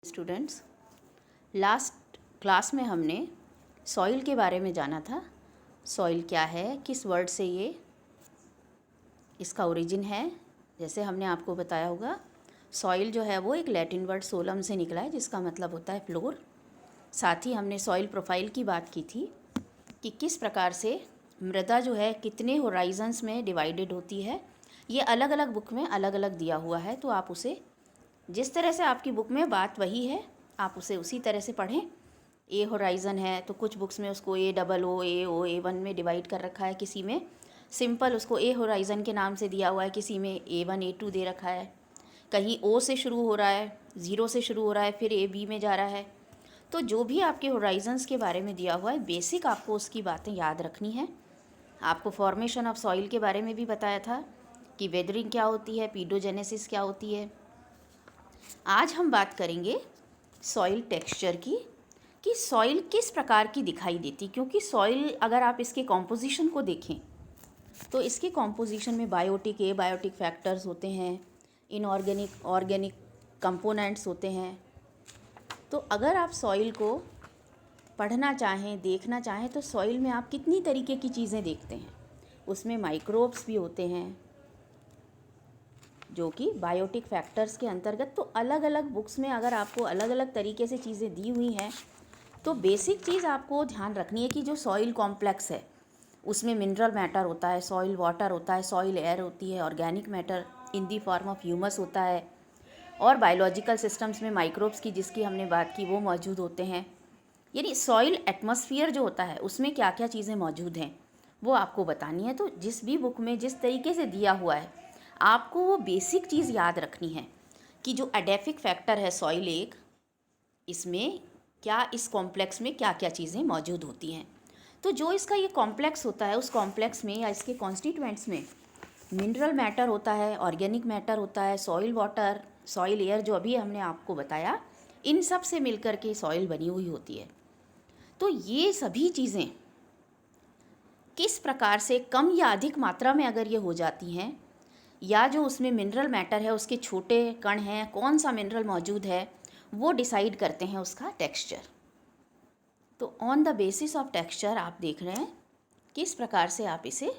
Students, last class में हमने soil के बारे में जाना था। सॉइल क्या है, किस वर्ड से ये इसका ओरिजिन है। जैसे हमने आपको बताया होगा, सॉइल जो है वो एक लैटिन वर्ड सोलम से निकला है, जिसका मतलब होता है फ्लोर। साथ ही हमने सॉइल प्रोफाइल की बात की थी कि किस प्रकार से मृदा जो है कितने होराइजन्स में डिवाइडेड होती है। ये अलग अलग बुक में अलग अलग दिया हुआ है, तो आप उसे जिस तरह से आपकी बुक में बात वही है, आप उसे उसी तरह से पढ़ें। ए होराइज़न है तो कुछ बुक्स में उसको A00 A1 में डिवाइड कर रखा है, किसी में सिंपल उसको ए होराइज़न के नाम से दिया हुआ है, किसी में A1 A2 दे रखा है, कहीं O से शुरू हो रहा है, 0 से शुरू हो रहा है, फिर AB में जा रहा है। तो जो भी आपके होराइजन्स के बारे में दिया हुआ है, बेसिक आपको उसकी बातें याद रखनी है। आपको फॉर्मेशन ऑफ सॉइल के बारे में भी बताया था कि वेदरिंग क्या होती है, पीडोजेनेसिस क्या होती है। आज हम बात करेंगे सॉइल टेक्सचर की, कि सॉइल किस प्रकार की दिखाई देती। क्योंकि सॉइल अगर आप इसके कॉम्पोजिशन को देखें तो इसके कॉम्पोजिशन में बायोटिक एबायोटिक फैक्टर्स होते हैं, इनऑर्गेनिक ऑर्गेनिक कंपोनेंट्स होते हैं। तो अगर आप सॉइल को पढ़ना चाहें, देखना चाहें, तो सॉइल में आप कितनी तरीके की चीज़ें देखते हैं। उसमें माइक्रोब्स भी होते हैं जो कि बायोटिक फैक्टर्स के अंतर्गत। तो अलग अलग बुक्स में अगर आपको अलग अलग तरीके से चीज़ें दी हुई हैं, तो बेसिक चीज़ आपको ध्यान रखनी है कि जो सॉइल कॉम्प्लेक्स है उसमें मिनरल मैटर होता है, सॉइल वाटर होता है, सॉइल एयर होती है, organic matter in the form of humus होता है, और बायोलॉजिकल सिस्टम्स में माइक्रोब्स की जिसकी हमने बात की वो मौजूद होते हैं। यानी सॉइल एटमॉस्फेयर जो होता है उसमें क्या क्या चीज़ें मौजूद हैं वो आपको बतानी है। तो जिस भी बुक में जिस तरीके से दिया हुआ है, आपको वो बेसिक चीज़ याद रखनी है कि जो एडेफिक फैक्टर है सॉइल एक, इसमें क्या, इस कॉम्प्लेक्स में क्या क्या चीज़ें मौजूद होती हैं। तो जो इसका ये कॉम्प्लेक्स होता है, उस कॉम्प्लेक्स में या इसके कॉन्स्टिट्यूएंट्स में मिनरल मैटर होता है, ऑर्गेनिक मैटर होता है, सॉइल वाटर, सॉइल एयर जो अभी हमने आपको बताया, इन सब से मिलकर के सॉइल बनी हुई होती है। तो ये सभी चीज़ें किस प्रकार से कम या अधिक मात्रा में अगर ये हो जाती हैं, या जो उसमें मिनरल मैटर है उसके छोटे कण हैं, कौन सा मिनरल मौजूद है, वो डिसाइड करते हैं उसका टेक्सचर। तो on the basis of texture आप देख रहे हैं किस प्रकार से आप इसे,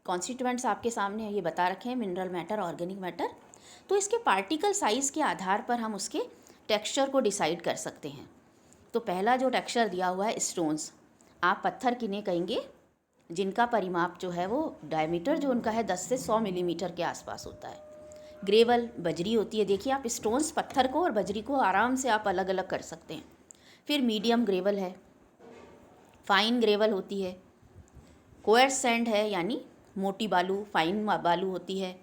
कॉन्स्टिट्यूएंट्स आपके सामने ये बता रखे हैं, मिनरल मैटर, ऑर्गेनिक मैटर। तो इसके पार्टिकल साइज़ के आधार पर हम उसके टेक्सचर को डिसाइड कर सकते हैं। तो पहला जो टेक्सचर दिया हुआ है स्टोन्स, आप पत्थर किन्हें कहेंगे जिनका परिमाप जो है वो डायमीटर जो उनका है 10 से 100 मिलीमीटर के आसपास होता है। ग्रेवल बजरी होती है। देखिए आप स्टोन्स, पत्थर को और बजरी को आराम से आप अलग अलग कर सकते हैं। फिर मीडियम ग्रेवल है, फाइन ग्रेवल होती है, कोएर्स सैंड है यानी मोटी बालू, फाइन बालू होती है,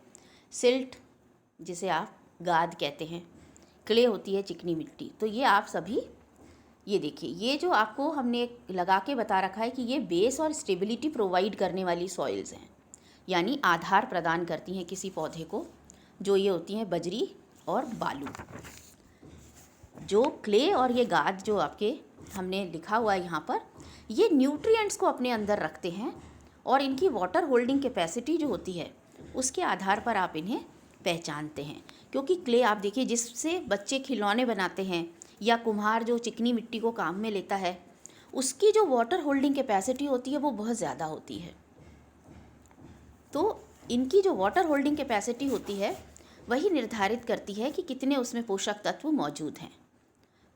सिल्ट जिसे आप गाद कहते हैं, क्ले होती है चिकनी मिट्टी। तो ये आप सभी ये देखिए, ये जो आपको हमने लगा के बता रखा है कि ये बेस और स्टेबिलिटी प्रोवाइड करने वाली सॉइल्स हैं, यानी आधार प्रदान करती हैं किसी पौधे को। जो ये होती हैं बजरी और बालू। जो क्ले और ये गाद जो आपके हमने लिखा हुआ है यहाँ पर, ये न्यूट्रिएंट्स को अपने अंदर रखते हैं, और इनकी वाटर होल्डिंग कैपेसिटी जो होती है उसके आधार पर आप इन्हें पहचानते हैं। क्योंकि क्ले आप देखिए, जिससे बच्चे खिलौने बनाते हैं, या कुम्हार जो चिकनी मिट्टी को काम में लेता है, उसकी जो वाटर होल्डिंग कैपेसिटी होती है वो बहुत ज़्यादा होती है। तो इनकी जो वाटर होल्डिंग कैपेसिटी होती है वही निर्धारित करती है कि कितने उसमें पोषक तत्व मौजूद हैं।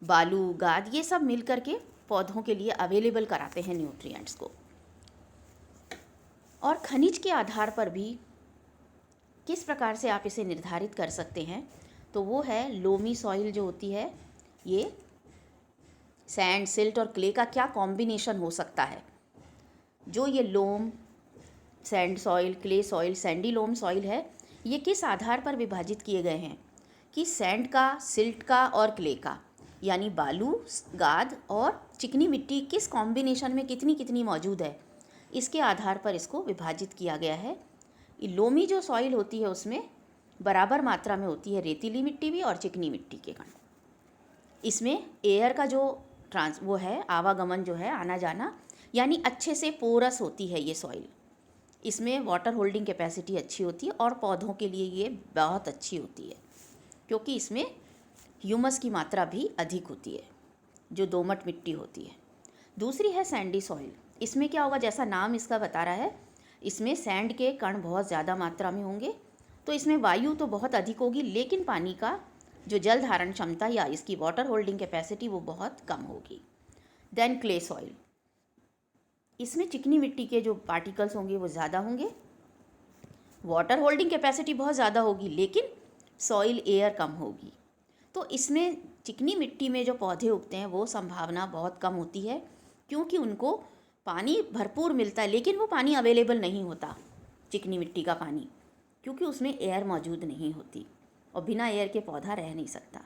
बालू, गाद, ये सब मिल कर के पौधों के लिए अवेलेबल कराते हैं न्यूट्रिएंट्स को। और खनिज के आधार पर भी किस प्रकार से आप इसे निर्धारित कर सकते हैं, तो वो है लोमी सॉइल जो होती है, ये सैंड, सिल्ट और क्ले का क्या कॉम्बिनेशन हो सकता है। जो ये loam, sand soil, clay soil, sandy loam soil है, ये किस आधार पर विभाजित किए गए हैं कि सैंड का, सिल्ट का और क्ले का, यानी बालू, गाद और चिकनी मिट्टी किस कॉम्बिनेशन में कितनी कितनी मौजूद है, इसके आधार पर इसको विभाजित किया गया है। लोमी जो सॉइल होती है उसमें बराबर मात्रा में होती है रेतीली मिट्टी भी और चिकनी मिट्टी के कण। इसमें एयर का जो वो है, आवागमन जो है, आना जाना, यानी अच्छे से पोरस होती है ये सॉइल। इसमें वाटर होल्डिंग कैपेसिटी अच्छी होती है, और पौधों के लिए ये बहुत अच्छी होती है क्योंकि इसमें ह्यूमस की मात्रा भी अधिक होती है, जो दोमट मिट्टी होती है। दूसरी है सैंडी सॉइल। इसमें क्या होगा, जैसा नाम इसका बता रहा है, इसमें सैंड के कण बहुत ज़्यादा मात्रा में होंगे, तो इसमें वायु तो बहुत अधिक होगी, लेकिन पानी का जो जल धारण क्षमता या इसकी वाटर होल्डिंग कैपेसिटी वो बहुत कम होगी। देन क्ले सॉइल, इसमें चिकनी मिट्टी के जो पार्टिकल्स होंगे वो ज़्यादा होंगे, वाटर होल्डिंग कैपेसिटी बहुत ज़्यादा होगी, लेकिन सॉइल एयर कम होगी। तो इसमें चिकनी मिट्टी में जो पौधे उगते हैं वो संभावना बहुत कम होती है, क्योंकि उनको पानी भरपूर मिलता है, लेकिन वो पानी अवेलेबल नहीं होता चिकनी मिट्टी का पानी, क्योंकि उसमें एयर मौजूद नहीं होती और बिना एयर के पौधा रह नहीं सकता।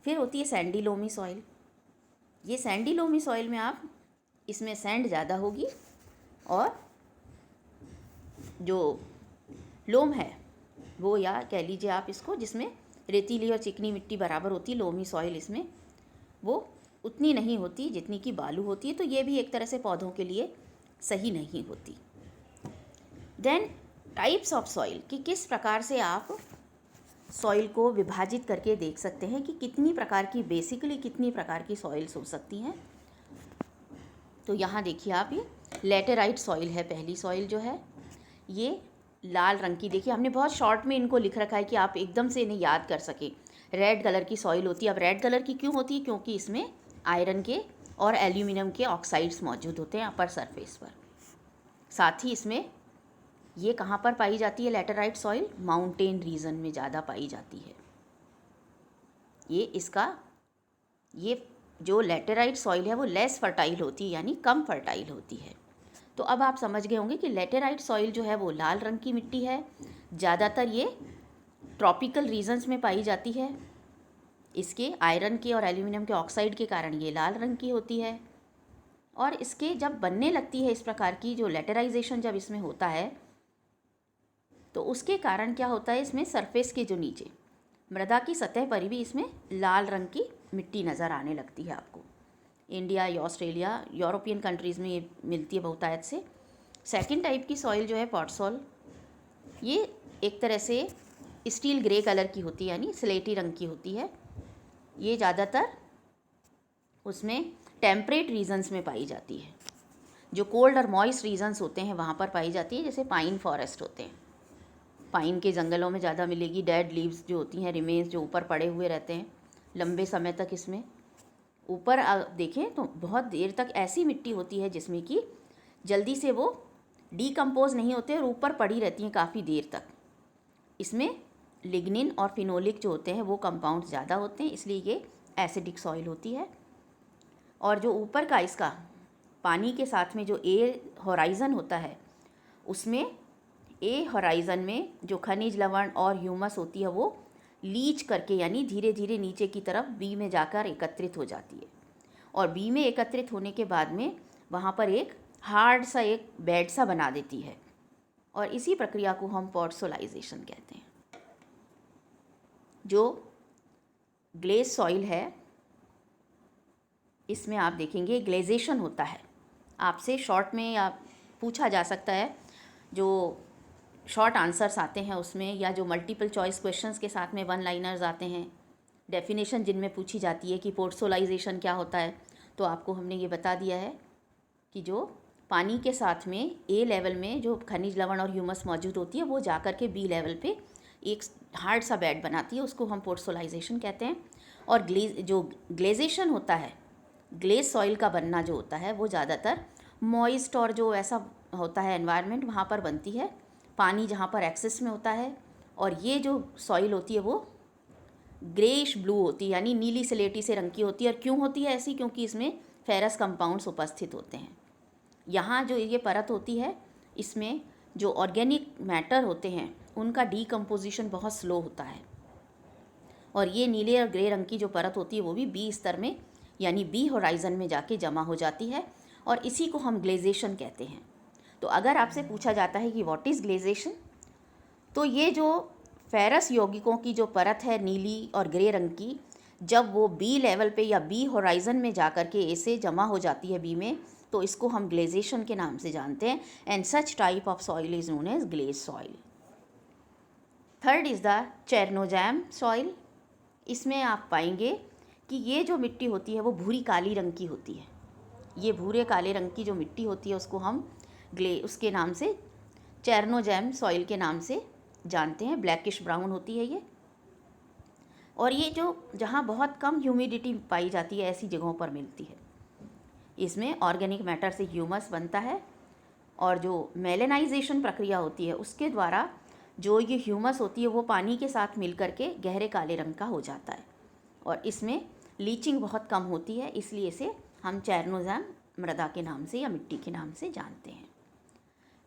फिर होती है सैंडी लोमी सॉइल। ये सैंडी लोमी सॉइल में आप इसमें सैंड ज़्यादा होगी और जो लोम है वो, या कह लीजिए आप इसको, जिसमें रेतीली और चिकनी मिट्टी बराबर होती है, लोमी सॉइल, इसमें वो उतनी नहीं होती जितनी कि बालू होती है। तो ये भी एक तरह से पौधों के लिए सही नहीं होती। देन टाइप्स ऑफ सॉइल, कि किस प्रकार से आप सॉइल को विभाजित करके देख सकते हैं कि कितनी प्रकार की, बेसिकली कितनी प्रकार की सॉइल्स हो सकती हैं। तो यहाँ देखिए आप, ये लेटेराइट सॉइल है पहली सॉइल जो है, ये लाल रंग की। देखिए हमने बहुत शॉर्ट में इनको लिख रखा है कि आप एकदम से इन्हें याद कर सकें। रेड कलर की सॉइल होती है। अब रेड कलर की क्यों होती है, क्योंकि इसमें आयरन के और एल्यूमिनियम के ऑक्साइड्स मौजूद होते हैं अपर सरफेस पर। साथ ही इसमें ये कहाँ पर पाई जाती है लेटेराइट सॉइल, माउंटेन रीजन में ज़्यादा पाई जाती है। ये जो लेटेराइट सॉइल है वो लेस फर्टाइल होती है, यानी कम फर्टाइल होती है। तो अब आप समझ गए होंगे कि लेटेराइट सॉइल जो है वो लाल रंग की मिट्टी है, ज़्यादातर ये ट्रॉपिकल रीजन्स में पाई जाती है। इसके आयरन के और एल्यूमिनियम के ऑक्साइड के कारण ये लाल रंग की होती है। और इसके जब बनने लगती है इस प्रकार की जो लेटेराइजेशन जब इसमें होता है, तो उसके कारण क्या होता है, इसमें सरफेस के जो नीचे मृदा की सतह पर भी इसमें लाल रंग की मिट्टी नज़र आने लगती है आपको। इंडिया या ऑस्ट्रेलिया, यूरोपियन कंट्रीज़ में ये मिलती है बहुतायत से। सेकंड टाइप की सॉइल जो है पॉटसॉल, ये एक तरह से स्टील ग्रे कलर की होती है, यानी स्लेटी रंग की होती है। ये ज़्यादातर उसमें टेम्परेट रीजन्स में पाई जाती है, जो कोल्ड और मॉइस्ट रीजन्स होते हैं वहाँ पर पाई जाती है, जैसे पाइन फॉरेस्ट होते हैं। पाइन के जंगलों में ज़्यादा मिलेगी। डेड लीव्स जो होती हैं, रिमेन्स जो ऊपर पड़े हुए रहते हैं लंबे समय तक, इसमें ऊपर देखें तो बहुत देर तक ऐसी मिट्टी होती है जिसमें कि जल्दी से वो डीकम्पोज नहीं होते और ऊपर पड़ी रहती हैं काफ़ी देर तक। इसमें लिग्निन और फिनोलिक जो होते हैं वो कंपाउंड ज़्यादा होते हैं, इसलिए ये एसिडिक सॉइल होती है। और जो ऊपर का इसका पानी के साथ में जो ए होराइज़न होता है, उसमें ए होराइज़न में जो खनिज लवण और ह्यूमस होती है वो लीच करके, यानी धीरे धीरे नीचे की तरफ बी में जाकर एकत्रित हो जाती है। और बी में एकत्रित होने के बाद में वहाँ पर एक हार्ड सा एक बेड सा बना देती है, और इसी प्रक्रिया को हम पॉडसोलाइजेशन कहते हैं। जो ग्लेज सॉइल है, इसमें आप देखेंगे ग्लेजेशन होता है। आपसे शॉर्ट में या पूछा जा सकता है, जो शॉर्ट आंसर्स आते हैं उसमें, या जो मल्टीपल चॉइस क्वेश्चंस के साथ में वन लाइनर्स आते हैं, डेफिनेशन जिनमें पूछी जाती है कि पॉडसोलाइजेशन क्या होता है, तो आपको हमने ये बता दिया है कि जो पानी के साथ में ए लेवल में जो खनिज लवण और ह्यूमस मौजूद होती है वो जाकर के बी लेवल पे एक हार्ड सा बेड बनाती है, उसको हम पॉडसोलाइजेशन कहते हैं। और जो ग्लेजेशन होता है, ग्लेज सॉइल का बनना जो होता है वो ज़्यादातर मॉइस्ट और जो ऐसा होता है एनवायरनमेंट, वहाँ पर बनती है, पानी जहाँ पर एक्सेस में होता है। और ये जो सॉइल होती है वो ग्रेइश ब्लू होती है, यानी नीली स्लेटी से रंग की होती है। और क्यों होती है ऐसी, क्योंकि इसमें फेरस कंपाउंड्स उपस्थित होते हैं। यहाँ जो ये परत होती है, इसमें जो ऑर्गेनिक मैटर होते हैं उनका डीकम्पोजिशन बहुत स्लो होता है। और ये नीले और ग्रे रंग की जो परत होती है वो भी बी स्तर में, यानी बी होराइज़न में जाके जमा हो जाती है, और इसी को हम ग्लेजेशन कहते हैं। तो अगर आपसे पूछा जाता है कि व्हाट इज़ ग्लेजेशन, तो ये जो फेरस यौगिकों की जो परत है नीली और ग्रे रंग की, जब वो बी लेवल पे या बी होराइज़न में जाकर के ए से जमा हो जाती है बी में, तो इसको हम ग्लेजेशन के नाम से जानते हैं। And such type of soil is known as gley soil. Third is the chernozem soil. इसमें आप पाएंगे कि ये जो मिट्टी होती है वो भूरी काली रंग की होती है। ये भूरे काले रंग की जो मिट्टी होती है उसको हम उसके नाम से चेरनोजैम सॉइल के नाम से जानते हैं। ब्लैकिश ब्राउन होती है ये। और ये जो जहाँ बहुत कम ह्यूमिडिटी पाई जाती है ऐसी जगहों पर मिलती है। इसमें ऑर्गेनिक मैटर से ह्यूमस बनता है और जो मेलेनाइजेशन प्रक्रिया होती है उसके द्वारा जो ये ह्यूमस होती है वो पानी के साथ मिल करके गहरे काले रंग का हो जाता है। और इसमें लीचिंग बहुत कम होती है, इसलिए इसे हम चेरनोजैम मृदा के नाम से या मिट्टी के नाम से जानते हैं।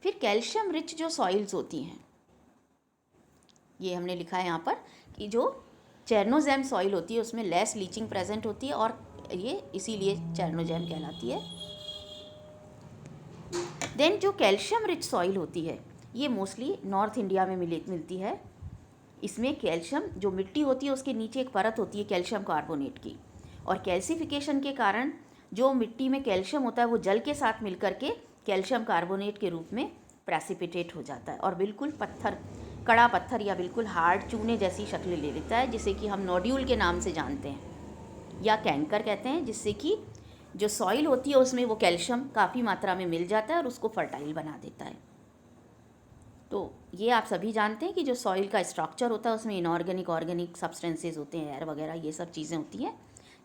फिर कैल्शियम रिच जो सॉइल्स होती हैं, ये हमने लिखा है यहाँ पर कि जो चेरनोजैम सॉइल होती है उसमें लेस लीचिंग प्रेजेंट होती है और ये इसीलिए चेरनोजैम कहलाती है। देन जो कैल्शियम रिच सॉइल होती है ये मोस्टली नॉर्थ इंडिया में मिलती है। इसमें कैल्शियम जो मिट्टी होती है उसके नीचे एक परत होती है कैल्शियम कार्बोनेट की, और कैल्सिफिकेशन के कारण जो मिट्टी में कैल्शियम होता है वो जल के साथ मिलकर के कैल्शियम कार्बोनेट के रूप में प्रेसिपिटेट हो जाता है और बिल्कुल पत्थर, कड़ा पत्थर या बिल्कुल हार्ड चूने जैसी शक्ल ले लेता है, जिसे कि हम नोड्यूल के नाम से जानते हैं या कैंकर कहते हैं, जिससे कि जो सॉइल होती है उसमें वो कैल्शियम काफ़ी मात्रा में मिल जाता है और उसको फर्टाइल बना देता है। तो ये आप सभी जानते हैं कि जो सॉइल का स्ट्रक्चर होता है उसमें इनऑर्गेनिक ऑर्गेनिक सब्सटेंसेस होते हैं, एयर वगैरह ये सब चीज़ें होती हैं।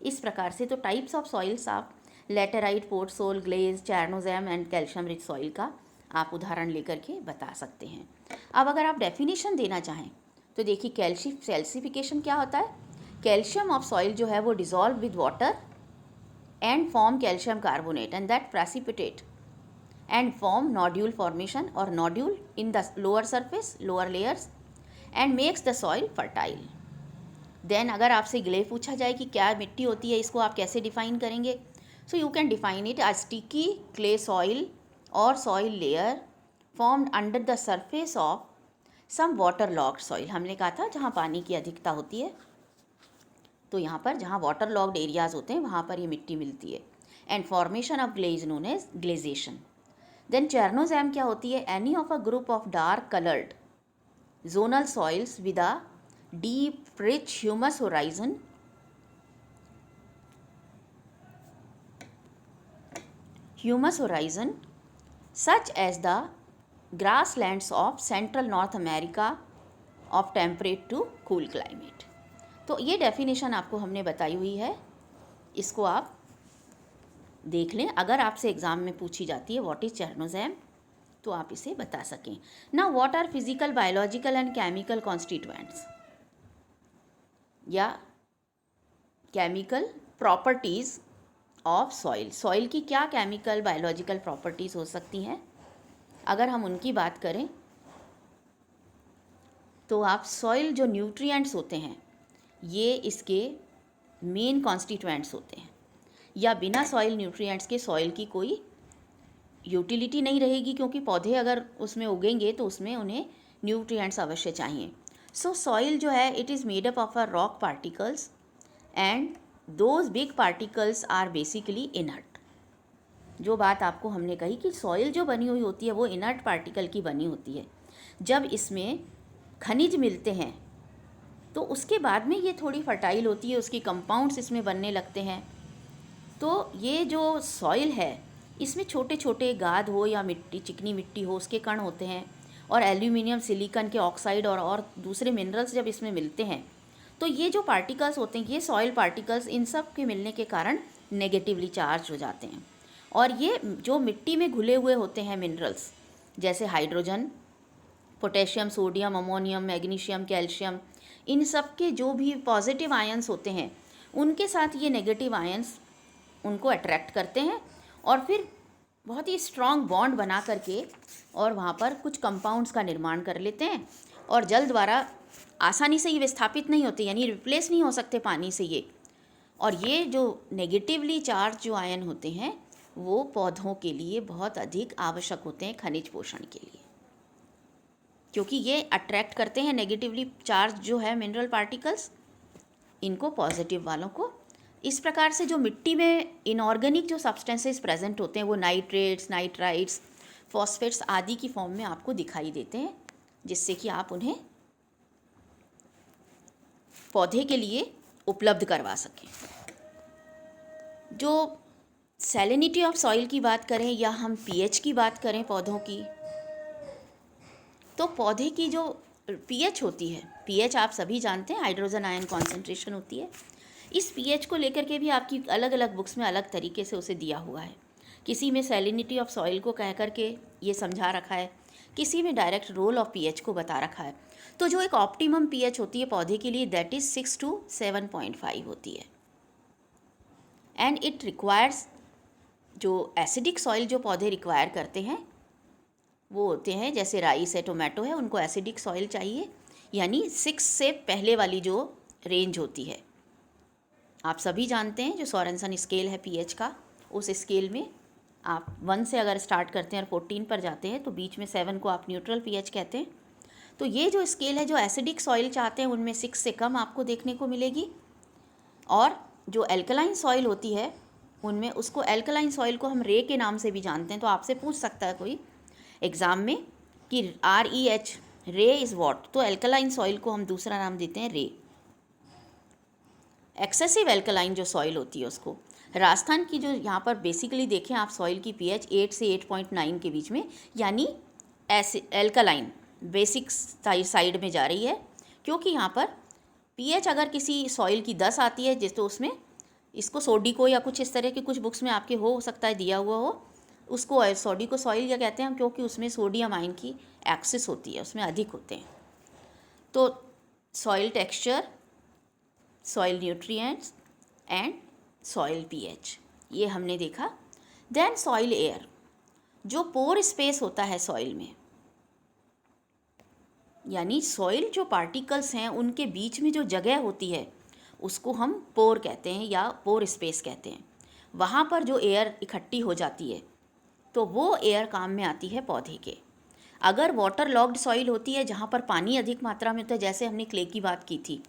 इस प्रकार से तो टाइप्स ऑफ सॉइल्स आप laterite, podsol, gley, chernozem and calcium rich soil का आप उदाहरण लेकर के बता सकते हैं। अब अगर आप डेफिनेशन देना चाहें तो देखिए कैल्सिफिकेशन क्या होता है। कैल्शियम ऑफ सॉइल जो है वो dissolve with water and form calcium carbonate and that precipitate and form nodule formation or nodule in the lower surface, lower layers and makes the soil fertile. Then अगर आपसे ग्ले पूछा जाए कि क्या मिट्टी होती है, इसको आप कैसे डिफाइन करेंगे? So you can define it as sticky clay soil or soil layer formed under the surface of some waterlogged soil. हमने कहा था जहाँ पानी की अधिकता होती है, तो यहाँ पर जहाँ वाटर लॉग्ड एरियाज़ होते हैं वहाँ पर ये मिट्टी मिलती है। And formation of gley known as gleization. Then chernozem क्या होती है? Any of a group of dark coloured zonal soils with a deep rich humus horizon such as the grasslands of central North America of temperate to cool climate. तो ये definition आपको हमने बताई हुई है, इसको आप देख लें। अगर आपसे एग्ज़ाम में पूछी जाती है व्हाट इज़ चेरनोजैम तो आप इसे बता सकें। Now what are physical, biological and chemical constituents या chemical properties of soil. Soil की क्या केमिकल बायोलॉजिकल प्रॉपर्टीज़ हो सकती हैं? अगर हम उनकी बात करें तो आप सॉइल जो न्यूट्रिएंट्स होते हैं ये इसके मेन कॉन्स्टिट्यूएंट्स होते हैं, या बिना सॉइल न्यूट्रिएंट्स के सॉइल की कोई यूटिलिटी नहीं रहेगी, क्योंकि पौधे अगर उसमें उगेंगे तो उसमें उन्हें न्यूट्रिएंट्स अवश्य चाहिए। सो सॉइल जो है it is made up of a rock particles and those big particles are basically inert. जो बात आपको हमने कही कि सॉइल जो बनी हुई होती है वो इनर्ट पार्टिकल की बनी होती है। जब इसमें खनिज मिलते हैं तो उसके बाद में ये थोड़ी फर्टाइल होती है, उसकी कंपाउंड्स इसमें बनने लगते हैं। तो ये जो सॉइल है इसमें छोटे छोटे गाद हो या मिट्टी, चिकनी मिट्टी हो, उसके कण होते हैं, और एल्यूमिनियम, सिलिकॉन के ऑक्साइड और दूसरे मिनरल्स जब इसमें मिलते हैं तो ये जो पार्टिकल्स होते हैं, ये सॉइल पार्टिकल्स, इन सब के मिलने के कारण नेगेटिवली चार्ज हो जाते हैं। और ये जो मिट्टी में घुले हुए होते हैं मिनरल्स जैसे hydrogen, potassium, sodium, ammonium, magnesium, calcium, इन सब के जो भी पॉजिटिव आयंस होते हैं उनके साथ ये नेगेटिव आयंस उनको अट्रैक्ट करते हैं और फिर बहुत ही स्ट्रॉन्ग बॉन्ड बना करके और वहाँ पर कुछ कंपाउंड्स का निर्माण कर लेते हैं, और जल द्वारा आसानी से ये विस्थापित नहीं होते, यानी रिप्लेस नहीं हो सकते पानी से ये। और ये जो नेगेटिवली चार्ज जो आयन होते हैं वो पौधों के लिए बहुत अधिक आवश्यक होते हैं खनिज पोषण के लिए, क्योंकि ये अट्रैक्ट करते हैं नेगेटिवली चार्ज जो है मिनरल पार्टिकल्स, इनको पॉजिटिव वालों को। इस प्रकार से जो मिट्टी में इनऑर्गेनिक जो सब्सटेंसेस प्रेजेंट होते हैं वो नाइट्रेट्स, नाइट्राइट्स, फॉस्फेट्स आदि की फॉर्म में आपको दिखाई देते हैं, जिससे कि आप उन्हें पौधे के लिए उपलब्ध करवा सकें। जो सैलिनिटी ऑफ सॉइल की बात करें या हम पीएच की बात करें पौधों की, तो पौधे की जो पीएच होती है, पीएच आप सभी जानते हैं, हाइड्रोजन आयन कॉन्सेंट्रेशन होती है। इस पीएच को लेकर के भी आपकी अलग अलग बुक्स में अलग तरीके से उसे दिया हुआ है। किसी में सैलिनिटी ऑफ सॉइल को कह करके ये समझा रखा है, किसी में डायरेक्ट रोल ऑफ पीएच को बता रखा है। तो जो एक ऑप्टिमम पीएच होती है पौधे के लिए, दैट इज़ 6 to 7.5 होती है। एंड इट रिक्वायर्स, जो एसिडिक सॉइल जो पौधे रिक्वायर करते हैं वो होते हैं, जैसे राइस है, टोमेटो है, उनको एसिडिक सॉइल चाहिए, यानी 6 से पहले वाली जो रेंज होती है। आप सभी जानते हैं जो सोरेनसन स्केल है पीएच का, उस स्केल में आप 1 से अगर स्टार्ट करते हैं और 14 पर जाते हैं तो बीच में 7 को आप न्यूट्रल पीएच कहते हैं। तो ये जो स्केल है, जो एसिडिक सॉइल चाहते हैं उनमें 6 से कम आपको देखने को मिलेगी, और जो एल्कलाइन सॉइल होती है उनमें, उसको एल्कलाइन सॉइल को हम रे के नाम से भी जानते हैं। तो आपसे पूछ सकता है कोई एग्ज़ाम में कि REH, रे इज़ वॉट, तो एल्कलाइन सॉइल को हम दूसरा नाम देते हैं रे। एक्सेसिव एल्कलाइन जो सॉइल होती है उसको, राजस्थान की जो यहाँ पर बेसिकली देखें आप सॉइल की पीएच 8 से 8.9 के बीच में, यानी एल्कलाइन बेसिक साइड में जा रही है, क्योंकि यहाँ पर पीएच अगर किसी सॉइल की 10 आती है जिस, तो उसमें इसको सोडिको या कुछ इस तरह के कुछ बुक्स में आपके हो सकता है दिया हुआ हो, उसको सोडिको सॉइल क्या कहते हैं हम, क्योंकि उसमें सोडियम आयन की एक्सेस होती है, उसमें अधिक होते हैं। तो soil texture, soil nutrients and soil pH, ये हमने देखा। देन सॉइल एयर, जो पोर स्पेस होता है सॉइल में, यानी सॉइल जो पार्टिकल्स हैं उनके बीच में जो जगह होती है उसको हम पोर कहते हैं या पोर स्पेस कहते हैं। वहाँ पर जो एयर इकट्ठी हो जाती है तो वो एयर काम में आती है पौधे के। अगर वाटर लॉग्ड सॉइल होती है जहाँ पर पानी अधिक मात्रा में होता है, जैसे हमने क्ले की बात की थी,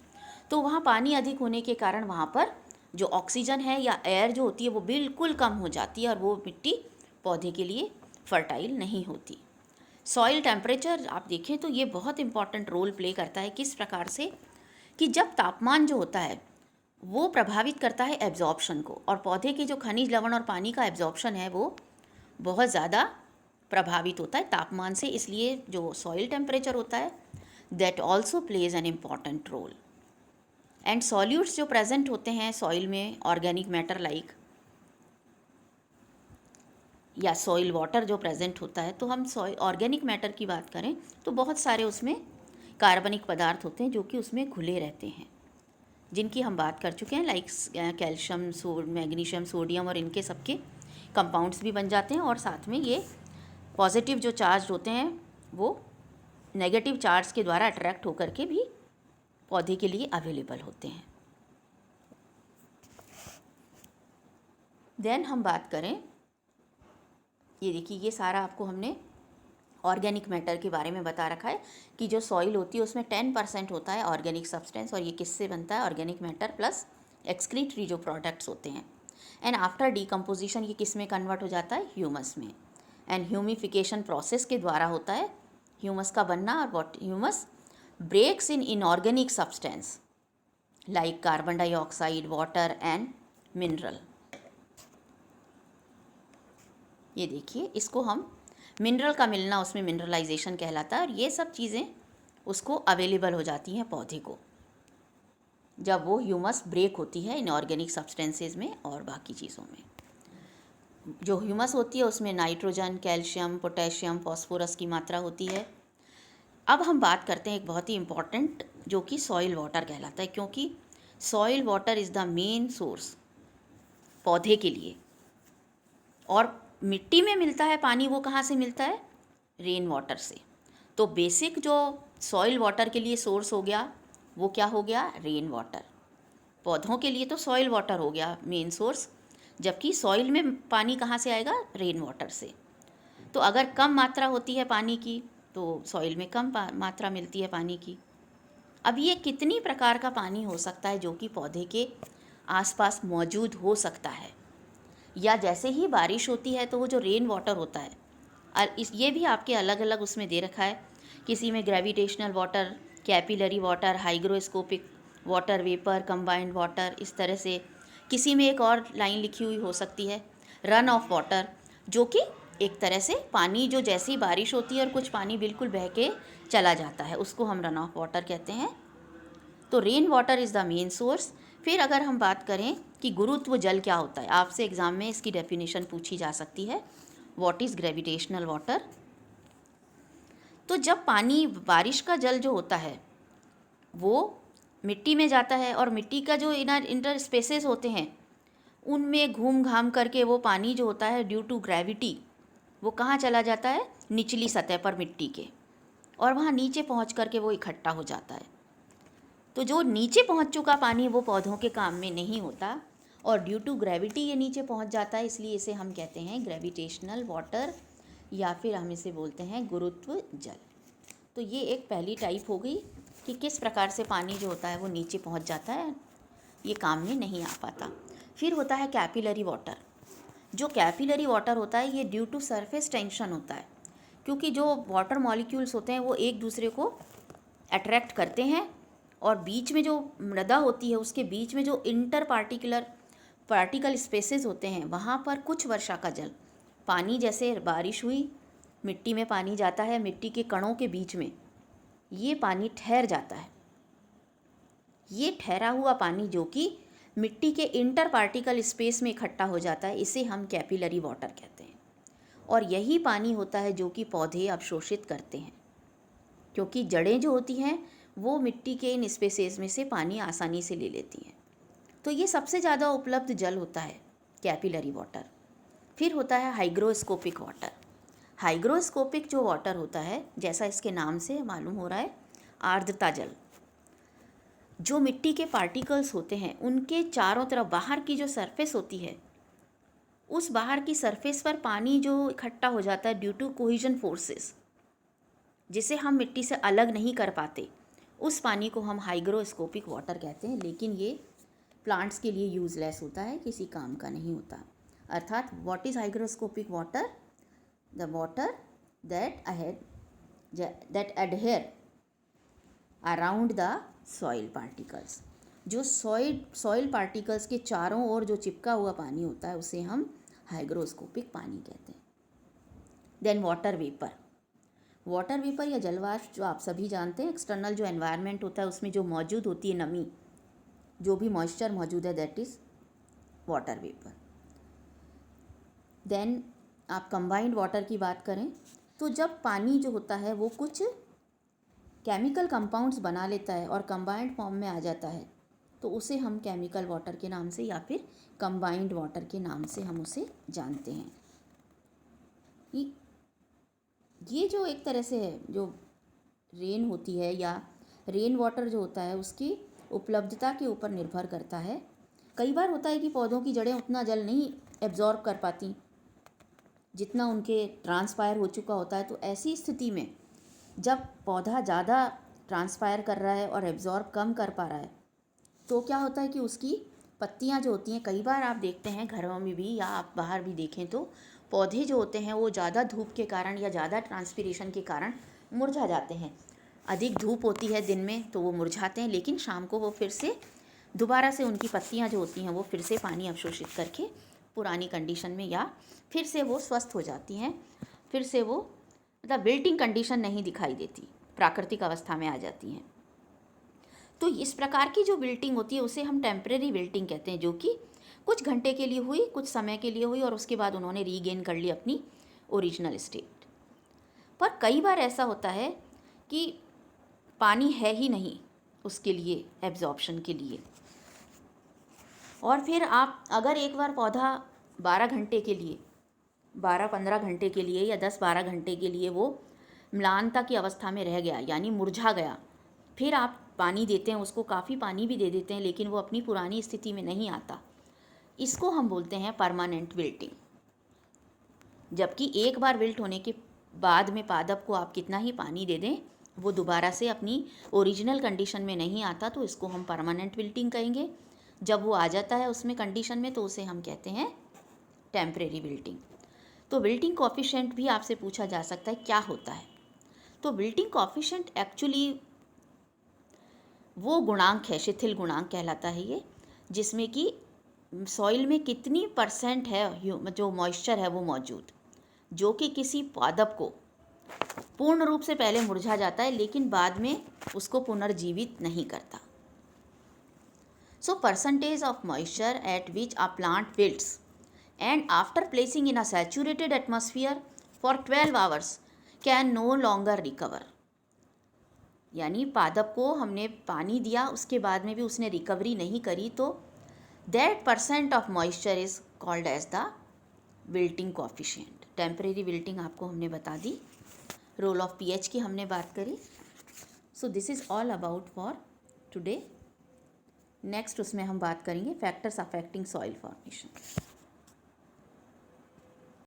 तो वहाँ पानी अधिक होने के कारण वहाँ पर जो ऑक्सीजन है या एयर जो होती है वो बिल्कुल कम हो जाती है और वो मिट्टी पौधे के लिए फर्टाइल नहीं होती। सॉइल टेम्परेचर आप देखें तो ये बहुत इंपॉर्टेंट रोल प्ले करता है, किस प्रकार से कि जब तापमान जो होता है वो प्रभावित करता है एब्जॉर्प्शन को, और पौधे के जो खनिज लवण और पानी का एब्जॉर्प्शन है वो बहुत ज़्यादा प्रभावित होता है तापमान से। इसलिए जो सॉइल टेम्परेचर होता है that also plays an important role. And solutes जो प्रेजेंट होते हैं सॉइल में, ऑर्गेनिक मैटर लाइक या सॉइल वाटर जो प्रेजेंट होता है, तो हम सॉइल ऑर्गेनिक मैटर की बात करें तो बहुत सारे उसमें कार्बनिक पदार्थ होते हैं जो कि उसमें घुले रहते हैं, जिनकी हम बात कर चुके हैं, लाइक कैल्शियम, मैग्नीशियम, सोडियम, और इनके सबके कंपाउंड्स भी बन जाते हैं। और साथ में ये पॉजिटिव जो चार्ज होते हैं वो नेगेटिव चार्ज के द्वारा अट्रैक्ट होकर के भी पौधे के लिए अवेलेबल होते हैं। देन हम बात करें, ये देखिए ये सारा आपको हमने ऑर्गेनिक मैटर के बारे में बता रखा है कि जो सॉइल होती है उसमें 10% होता है ऑर्गेनिक सब्सटेंस, और ये किससे बनता है, ऑर्गेनिक मैटर प्लस एक्सक्रीटरी जो प्रोडक्ट्स होते हैं। एंड आफ्टर डीकम्पोजिशन ये किस में कन्वर्ट हो जाता है, ह्यूमस में। एंड ह्यूमिफिकेशन प्रोसेस के द्वारा होता है ह्यूमस का बनना, और what humus breaks in inorganic substance like carbon dioxide, water and mineral. ये देखिए इसको हम मिनरल का मिलना, उसमें मिनरलाइजेशन कहलाता है, और ये सब चीज़ें उसको अवेलेबल हो जाती हैं पौधे को जब वो ह्यूमस ब्रेक होती है इनऑर्गेनिक सब्सटेंसेस में और बाकी चीज़ों में। जो ह्यूमस होती है उसमें नाइट्रोजन, कैल्शियम, पोटेशियम, फॉस्फोरस की मात्रा होती है। अब हम बात करते हैं एक बहुत ही इम्पॉर्टेंट जो कि सॉइल वाटर कहलाता है, क्योंकि soil water is the main source पौधे के लिए। और मिट्टी में मिलता है पानी, वो कहाँ से मिलता है, रेन वाटर से। तो बेसिक जो सॉइल वाटर के लिए सोर्स हो गया वो क्या हो गया, रेन वाटर। पौधों के लिए तो सॉइल वाटर हो गया मेन सोर्स, जबकि सॉइल में पानी कहाँ से आएगा, रेन वाटर से। तो अगर कम मात्रा होती है पानी की तो सॉइल में कम मात्रा मिलती है पानी की। अब ये कितनी प्रकार का पानी हो सकता है जो कि पौधे के आसपास मौजूद हो सकता है, या जैसे ही बारिश होती है तो वो जो रेन वाटर होता है, और ये भी आपके अलग अलग उसमें दे रखा है, किसी में gravitational water, capillary water, hygroscopic water vapour, combined water, इस तरह से। किसी में एक और लाइन लिखी हुई हो सकती है रन ऑफ वाटर, जो कि एक तरह से पानी जो जैसी बारिश होती है और कुछ पानी बिल्कुल बह के चला जाता है, उसको हम रन ऑफ वाटर कहते हैं। तो rain water is the main source. फिर अगर हम बात करें कि गुरुत्व जल क्या होता है, आपसे एग्ज़ाम में इसकी डेफिनेशन पूछी जा सकती है, व्हाट इज़ ग्रेविटेशनल वाटर। तो जब पानी, बारिश का जल जो होता है वो मिट्टी में जाता है और मिट्टी का जो इंटर स्पेसेस होते हैं उनमें घूम घाम करके वो पानी जो होता है ड्यू टू ग्रेविटी वो कहाँ चला जाता है, निचली सतह पर मिट्टी के, और वहाँ नीचे पहुँच करके वो इकट्ठा हो जाता है। तो जो नीचे पहुँच चुका पानी वो पौधों के काम में नहीं होता, और ड्यू टू ग्रेविटी ये नीचे पहुँच जाता है, इसलिए इसे हम कहते हैं ग्रेविटेशनल वाटर, या फिर हम इसे बोलते हैं गुरुत्व जल। तो ये एक पहली टाइप हो गई कि किस प्रकार से पानी जो होता है वो नीचे पहुंच जाता है, ये काम में नहीं आ पाता। फिर होता है कैपिलरी वाटर। जो कैपिलरी वाटर होता है ये ड्यू टू सरफेस टेंशन होता है, क्योंकि जो वाटर मॉलिक्यूल्स होते हैं वो एक दूसरे को अट्रैक्ट करते हैं, और बीच में जो मृदा होती है उसके बीच में जो इंटर पार्टिकल स्पेसेस होते हैं वहाँ पर कुछ वर्षा का जल, पानी जैसे बारिश हुई, मिट्टी में पानी जाता है, मिट्टी के कणों के बीच में ये पानी ठहर जाता है। ये ठहरा हुआ पानी जो कि मिट्टी के इंटर पार्टिकल स्पेस में इकट्ठा हो जाता है, इसे हम कैपिलरी वाटर कहते हैं। और यही पानी होता है जो कि पौधे अवशोषित करते हैं, क्योंकि जड़ें जो होती हैं वो मिट्टी के इन स्पेसेस में से पानी आसानी से ले लेती हैं। तो ये सबसे ज़्यादा उपलब्ध जल होता है कैपिलरी वाटर। फिर होता है हाइग्रोस्कोपिक वाटर। हाइग्रोस्कोपिक जो वाटर होता है, जैसा इसके नाम से मालूम हो रहा है, आर्द्रता जल। जो मिट्टी के पार्टिकल्स होते हैं उनके चारों तरफ बाहर की जो सरफेस होती है, उस बाहर की सरफेस पर पानी जो इकट्ठा हो जाता है ड्यू टू कोहिजन फोर्सेस, जिसे हम मिट्टी से अलग नहीं कर पाते, उस पानी को हम हाइग्रोस्कोपिक वाटर कहते हैं। लेकिन ये प्लांट्स के लिए यूजलेस होता है, किसी काम का नहीं होता। अर्थात what is hygroscopic water? The water that adhere around the soil particles। जो सॉइल पार्टिकल्स के चारों ओर जो चिपका हुआ पानी होता है उसे हम हाइग्रोस्कोपिक पानी कहते हैं। देन वाटर वेपर या जलवाष्प, जो आप सभी जानते हैं, एक्सटर्नल जो एनवायरनमेंट होता है उसमें जो मौजूद होती है नमी, जो भी मॉइस्चर मौजूद है, that is water vapour. Then आप कंबाइंड वाटर की बात करें तो जब पानी जो होता है वो कुछ केमिकल कंपाउंड्स बना लेता है और कंबाइंड फॉर्म में आ जाता है, तो उसे हम केमिकल वाटर के नाम से या फिर कंबाइंड वाटर के नाम से हम उसे जानते हैं। ये जो एक तरह से है, जो रेन होती है या रेन वाटर जो होता है उसकी उपलब्धता के ऊपर निर्भर करता है। कई बार होता है कि पौधों की जड़ें उतना जल नहीं एब्जॉर्ब कर पाती जितना उनके ट्रांसपायर हो चुका होता है। तो ऐसी स्थिति में जब पौधा ज़्यादा ट्रांसपायर कर रहा है और एब्जॉर्ब कम कर पा रहा है, तो क्या होता है कि उसकी पत्तियां जो होती हैं, कई बार आप देखते हैं घरों में भी या आप बाहर भी देखें तो पौधे जो होते हैं वो ज़्यादा धूप के कारण या ज़्यादा ट्रांसपिरेशन के कारण मुरझा जाते हैं। अधिक धूप होती है दिन में तो वो मुरझाते हैं, लेकिन शाम को वो फिर से दोबारा से उनकी पत्तियां जो होती हैं वो फिर से पानी अवशोषित करके पुरानी कंडीशन में या फिर से वो स्वस्थ हो जाती हैं, फिर से वो मतलब विल्टिंग कंडीशन नहीं दिखाई देती, प्राकृतिक अवस्था में आ जाती हैं। तो इस प्रकार की जो विल्टिंग होती है उसे हम टेम्परेरी विल्टिंग कहते हैं, जो कि कुछ घंटे के लिए हुई, कुछ समय के लिए हुई और उसके बाद उन्होंने रीगेन कर ली अपनी ओरिजिनल स्टेट। पर कई बार ऐसा होता है कि पानी है ही नहीं उसके लिए एब्जॉर्प्शन के लिए, और फिर आप अगर एक बार पौधा 12-15 घंटे के लिए या 10-12 घंटे के लिए वो म्लानता की अवस्था में रह गया, यानी मुरझा गया, फिर आप पानी देते हैं उसको, काफ़ी पानी भी दे देते हैं, लेकिन वो अपनी पुरानी स्थिति में नहीं आता, इसको हम बोलते हैं परमानेंट विल्टिंग। जबकि एक बार विल्ट होने के बाद में पादप को आप कितना ही पानी दे दें वो दोबारा से अपनी ओरिजिनल कंडीशन में नहीं आता, तो इसको हम परमानेंट विल्टिंग कहेंगे। जब वो आ जाता है उसमें कंडीशन में तो उसे हम कहते हैं टेम्परेरी विल्टिंग। तो विल्टिंग कोएफिशिएंट भी आपसे पूछा जा सकता है क्या होता है। तो विल्टिंग कोएफिशिएंट एक्चुअली वो गुणांक है, शिथिल गुणांक कहलाता है ये, जिसमें कि सॉइल में कितनी परसेंट है जो मॉइस्चर है वो मौजूद, जो कि किसी पादप को पूर्ण रूप से पहले मुरझा जाता है लेकिन बाद में उसको पुनर्जीवित नहीं करता। So percentage of moisture at which a plant wilts and after placing in a saturated atmosphere for 12 hours can no longer recover. यानी पादप को हमने पानी दिया, उसके बाद में भी उसने रिकवरी नहीं करी, तो that percent of moisture is called as the wilting coefficient. Temporary wilting आपको हमने बता दी, रोल ऑफ पीएच की हमने बात करी। So this is all about for today. Next उसमें हम बात करेंगे फैक्टर्स अफेक्टिंग सॉइल फॉर्मेशन।